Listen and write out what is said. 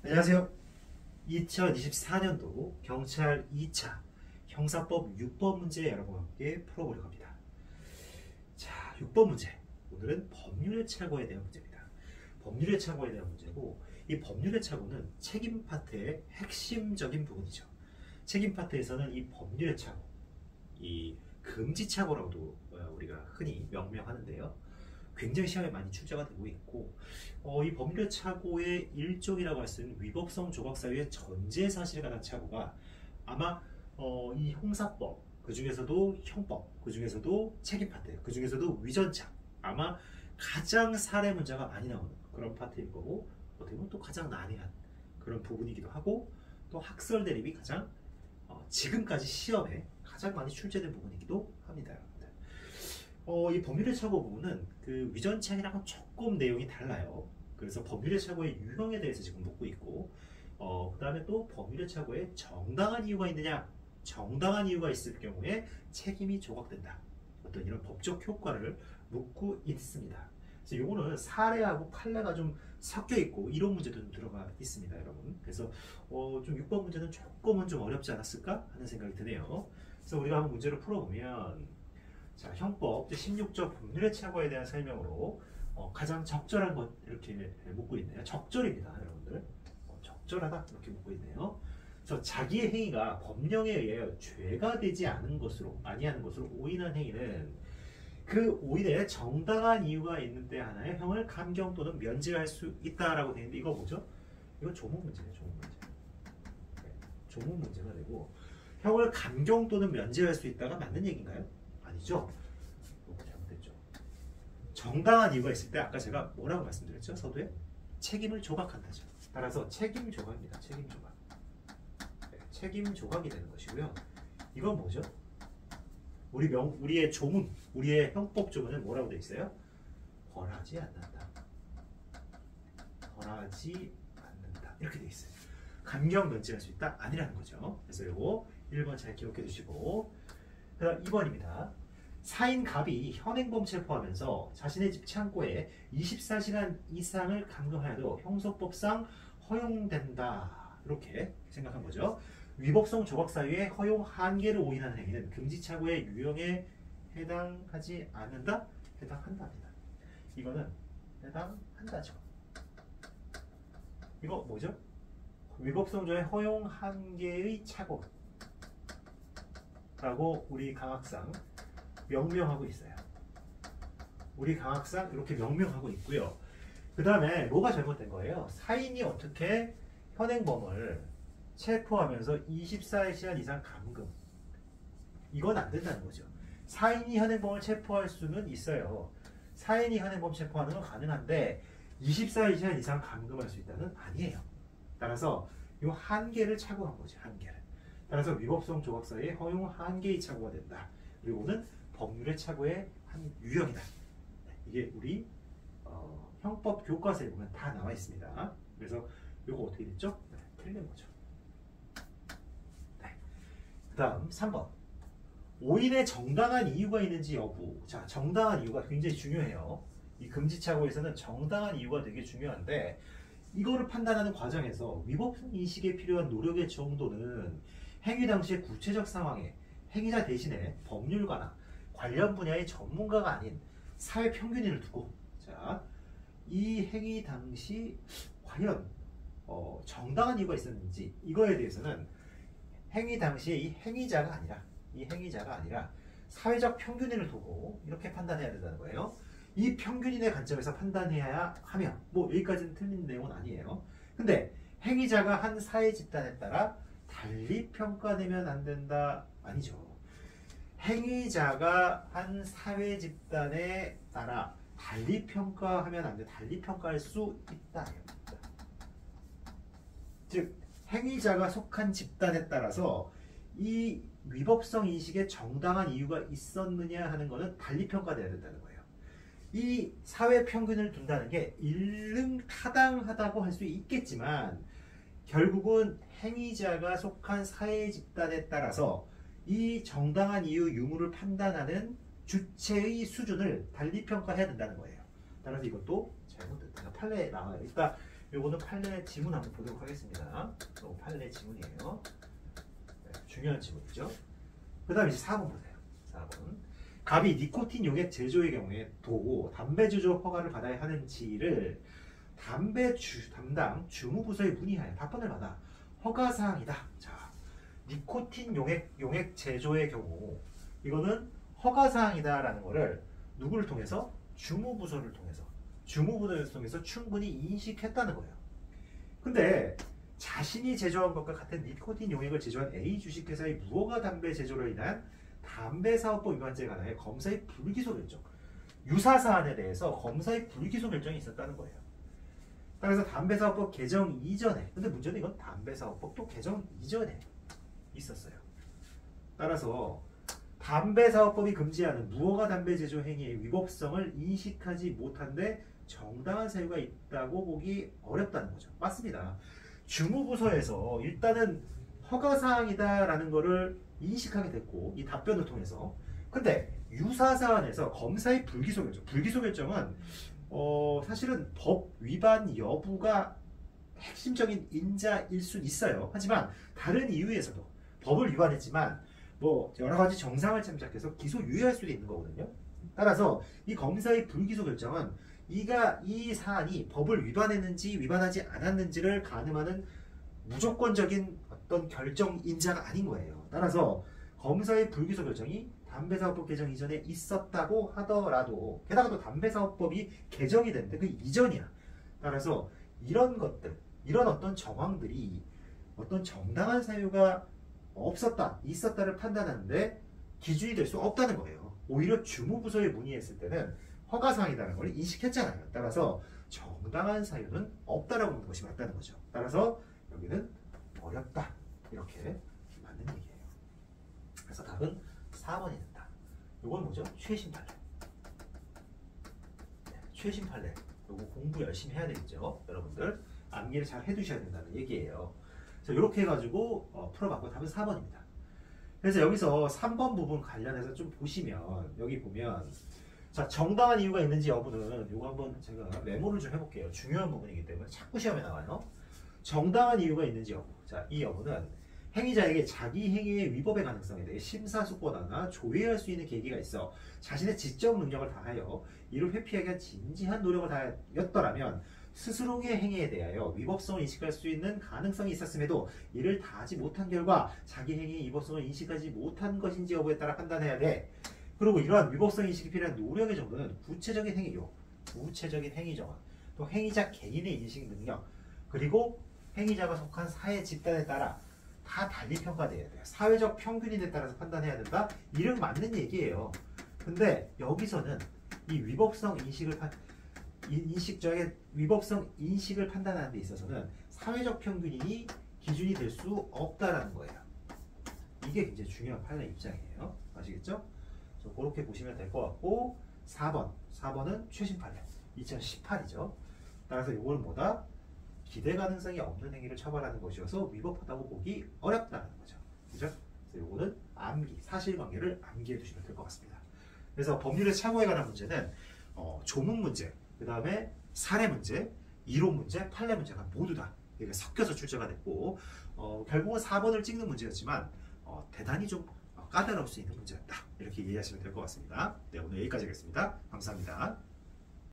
안녕하세요. 2024년도 경찰 2차 형사법 6번 문제 여러분과 함께 풀어보려고 합니다. 자, 6번 문제. 오늘은 법률의 착오에 대한 문제입니다. 법률의 착오에 대한 문제고, 이 법률의 착오는 책임 파트의 핵심적인 부분이죠. 책임 파트에서는 이 법률의 착오, 이 금지 착오라고도 우리가 흔히 명명하는데요. 굉장히 시험에 많이 출제가 되고 있고, 이 법률의 착오의 일종이라고 할 수 있는 위법성 조각 사유의 전제 사실에 관한 착오가 아마 이 형사법, 그 중에서도 형법, 그 중에서도 책임 파트, 그 중에서도 위전착, 아마 가장 사례 문제가 많이 나오는 그런 파트일 거고, 어떻게 보면 또 가장 난해한 그런 부분이기도 하고, 또 학설 대립이 가장 지금까지 시험에 가장 많이 출제된 부분이기도 합니다. 이 법률의 착오 부분은 그 위전착이랑은 조금 내용이 달라요. 그래서 법률의 착오의 유형에 대해서 지금 묻고 있고, 그 다음에 또 법률의 착오에 정당한 이유가 있느냐, 정당한 이유가 있을 경우에 책임이 조각된다, 어떤 이런 법적 효과를 묻고 있습니다. 그래서 요거는 사례하고 판례가 좀 섞여 있고 이런 문제도 좀 들어가 있습니다, 여러분. 그래서 좀 6번 문제는 조금은 좀 어렵지 않았을까 하는 생각이 드네요. 그래서 우리가 한번 문제를 풀어보면, 자, 형법 16조 법률의 착오에 대한 설명으로 가장 적절한 것 이렇게 묻고 있네요. 적절입니다, 여러분들. 적절하다 이렇게 묻고 있네요. 그래서 자기의 행위가 법령에 의해 죄가 되지 않은 것으로, 아니하는 것으로 오인한 행위는 그 오인에 정당한 이유가 있는데 하나의 형을 감경 또는 면제할 수 있다라고 되어 있는데, 이거 뭐죠? 이거 조문 문제네요, 조문 문제. 네, 조문 문제가 되고, 형을 감경 또는 면제할 수 있다가 맞는 얘기인가요? 아니죠. 잘못됐죠. 정당한 이유가 있을 때 아까 제가 뭐라고 말씀드렸죠? 서두에 책임을 조각한다죠. 따라서 책임 조각입니다. 책임 조각. 네, 책임 조각이 되는 것이고요. 이건 뭐죠? 우리의 조문, 우리의 형법 조문은 뭐라고 되어 있어요? 벌하지 않는다. 벌하지 않는다. 이렇게 되어 있어요. 감경 면제할 수 있다? 아니라는 거죠. 그래서 이거 1번 잘 기억해 두시고, 그다음 2번입니다. 사인 갑이 현행범 체포하면서 자신의 집 창고에 24시간 이상을 감금하여도 형사법상 허용된다. 이렇게 생각한 거죠. 위법성 조각 사유의 허용 한계를 오인하는 행위는 금지 착오의 유형에 해당하지 않는다? 해당한답니다. 이거는 해당한다죠. 이거 뭐죠? 위법성 조의 허용 한계의 착오 라고 우리 강학상 명명하고 있어요. 우리 강학상 이렇게 명명하고 있고요. 그 다음에 뭐가 잘못된 거예요? 사인이 어떻게 현행범을 체포하면서 24시간 이상 감금, 이건 안 된다는 거죠. 사인이 현행범을 체포할 수는 있어요. 사인이 현행범 체포하는 건 가능한데 24시간 이상 감금할 수 있다는 아니에요. 따라서 이 한계를 착오한 거죠. 한계를. 따라서 위법성 조각 사유의 허용 한계의 착오가 된다. 그리고는 법률의 착오의 한 유형이다. 이게 우리 형법 교과서에 보면 다 나와 있습니다. 그래서 이거 어떻게 됐죠? 네, 틀린 거죠. 네. 그 다음 3번. 오인의 정당한 이유가 있는지 여부. 자, 정당한 이유가 굉장히 중요해요. 이 금지 착오에서는 정당한 이유가 되게 중요한데, 이거를 판단하는 과정에서 위법성 인식에 필요한 노력의 정도는 행위 당시의 구체적 상황에 행위자 대신에 법률가나 관련 분야의 전문가가 아닌 사회 평균인을 두고, 자, 이 행위 당시 과연 정당한 이유가 있었는지, 이거에 대해서는 행위 당시에 이 행위자가 아니라 사회적 평균인을 두고 이렇게 판단해야 된다는 거예요. 이 평균인의 관점에서 판단해야 하며, 뭐 여기까지는 틀린 내용은 아니에요. 근데 행위자가 한 사회 집단에 따라 달리 평가되면 안 된다? 아니죠. 행위자가 한 사회 집단에 따라 달리 평가하면 안 돼. 달리 평가할 수 있다. 즉, 행위자가 속한 집단에 따라서 이 위법성 인식에 정당한 이유가 있었느냐 하는 것은 달리 평가돼야 된다는 거예요. 이 사회 평균을 둔다는 게 일릉타당하다고 할 수 있겠지만, 결국은 행위자가 속한 사회 집단에 따라서 이 정당한 이유 유무를 판단하는 주체의 수준을 달리 평가해야 된다는 거예요. 따라서 이것도 잘못됐다. 판례에 나와요. 일단 요거는 판례 지문 한번 보도록 하겠습니다. 판례 지문이에요. 네, 중요한 지문이죠. 그 다음에 이제 4번 보세요. 4번. 갑이 니코틴 용액 제조의 경우에 도 담배 제조 허가를 받아야 하는지를 담배 담당 주무부서에 문의하여 답변을 받아 허가사항이다. 자, 니코틴 용액 제조의 경우 이거는 허가사항이다라는 거를 누구를 통해서? 주무부서를 통해서 충분히 인식했다는 거예요. 근데 자신이 제조한 것과 같은 니코틴 용액을 제조한 A 주식회사의 무허가 담배 제조로 인한 담배사업법 위반죄에 관하여 검사의 불기소 결정, 유사사안에 대해서 검사의 불기소 결정이 있었다는 거예요. 따라서 담배사업법 개정 이전에, 근데 문제는 이건 담배사업법도 개정 이전에 있었어요. 따라서 담배사업법이 금지하는 무허가 담배 제조 행위의 위법성을 인식하지 못한데 정당한 사유가 있다고 보기 어렵다는 거죠. 맞습니다. 주무부서에서 일단은 허가사항이다라는 거를 인식하게 됐고 이 답변을 통해서, 근데 유사사안에서 검사의 불기소 결정, 불기소 결정은 사실은 법 위반 여부가 핵심적인 인자일 수 있어요. 하지만 다른 이유에서도 법을 위반했지만 뭐 여러 가지 정상을 참작해서 기소 유예할 수도 있는 거거든요. 따라서 이 검사의 불기소 결정은 이 사안이 법을 위반했는지 위반하지 않았는지를 가늠하는 무조건적인 어떤 결정 인자가 아닌 거예요. 따라서 검사의 불기소 결정이 담배사업법 개정 이전에 있었다고 하더라도, 게다가 또 담배사업법이 개정이 됐는데 그 이전이야. 따라서 이런 것들, 이런 어떤 정황들이 어떤 정당한 사유가 있었다를 판단하는데 기준이 될 수 없다는 거예요. 오히려 주무부서에 문의했을 때는 허가사항이라는 걸 인식했잖아요. 따라서 정당한 사유는 없다라고 보는 것이 맞다는 거죠. 따라서 여기는 어렵다. 이렇게 맞는 얘기예요. 그래서 답은 4번이 된다. 이건 뭐죠? 최신 판례. 네, 최신 판례. 이거 공부 열심히 해야 되겠죠. 여러분들 암기를 잘 해두셔야 된다는 얘기예요. 이렇게 해가지고 풀어봤고 답은 4번입니다. 그래서 여기서 3번 부분 관련해서 좀 보시면 여기 보면 자, 정당한 이유가 있는지 여부는 이거 한번 제가 메모를 좀 해볼게요. 중요한 부분이기 때문에 자꾸 시험에 나와요. 정당한 이유가 있는지 여부. 자, 이 여부는 행위자에게 자기 행위의 위법의 가능성에 대해 심사숙고하거나 조회할 수 있는 계기가 있어 자신의 지적 능력을 다하여 이를 회피하기 위한 진지한 노력을 다하였더라면 스스로의 행위에 대하여 위법성을 인식할 수 있는 가능성이 있었음에도 이를 다하지 못한 결과 자기 행위의 위법성을 인식하지 못한 것인지 여부에 따라 판단해야 돼. 그리고 이러한 위법성 인식이 필요한 노력의 정도는 구체적인 행위요, 구체적인 행위 정황, 또 행위자 개인의 인식 능력, 그리고 행위자가 속한 사회 집단에 따라 다 달리 평가돼야 돼요. 사회적 평균인에 따라서 판단해야 된다. 이런 맞는 얘기예요. 근데 여기서는 이 위법성 위법성 인식을 판단하는 데 있어서는 사회적 평균인이 기준이 될 수 없다라는 거예요. 이게 굉장히 중요한 판례 입장이에요. 아시겠죠? 그렇게 보시면 될 것 같고 4번은 최신 판례 2018이죠. 따라서 이걸 뭐다? 기대 가능성이 없는 행위를 처벌하는 것이어서 위법하다고 보기 어렵다는 거죠. 그죠? 그래서 이거는 암기, 사실관계를 암기해 두시면 될 것 같습니다. 그래서 법률의 착오에 관한 문제는 조문 문제, 그 다음에 사례 문제, 이론 문제, 판례 문제가 모두 다 이렇게 섞여서 출제가 됐고 결국은 4번을 찍는 문제였지만 대단히 좀 까다로울 수 있는 문제였다. 이렇게 이해하시면 될 것 같습니다. 네, 오늘 여기까지 하겠습니다. 감사합니다.